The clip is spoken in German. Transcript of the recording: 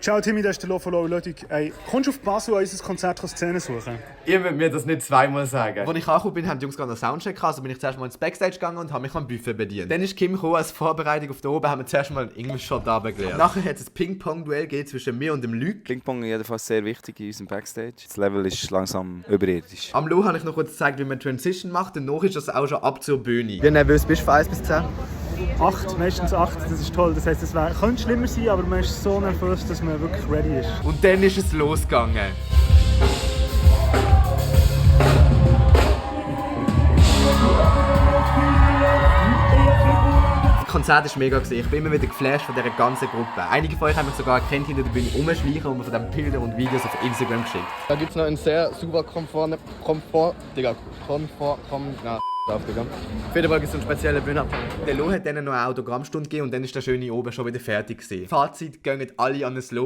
Ciao Timmy, das ist der Lo von Low Ludwig. Ey, kommst du auf Basel an unser Konzert Szenen suchen? Ihr müsst mir das nicht zweimal sagen. Als ich angekommen bin, haben die Jungs gerade einen Soundcheck gehabt, also bin ich zuerst mal ins Backstage gegangen und habe mich am Buffet bedient. Dann ist Kim gekommen, als Vorbereitung auf den Oben, haben wir zuerst mal einen English-Shot runtergelernt. Nachher hat es ein Ping-Pong-Duell gegeben zwischen mir und dem Luc. Ping-Pong jedenfalls sehr wichtig in unserem Backstage. Das Level ist langsam überirdisch. Am Lo habe ich noch kurz gezeigt, wie man Transition macht, danach ist das auch schon ab zur Bühne. Wie nervös bist du von 1 bis 10? 8, meistens 8, das ist toll. Das heisst, es könnte schlimmer sein, aber man ist so nervös, dass man wirklich ready ist. Und dann ist es losgegangen. Das Konzert war mega. Ich bin immer wieder geflasht von dieser ganzen Gruppe. Einige von euch haben mich sogar erkannt hinter der Bühne rumschleichen und mir von diesen Bildern und Videos auf Instagram geschickt. Da gibt es noch einen sehr super Komfort, Digga, auf jeden Fall gibt es einen speziellen Bühnenabteil. Der Lo hat dann noch eine Autogrammstunde gegeben und dann ist der Schöne oben schon wieder fertig gewesen. Fazit, gehen alle an das Lo.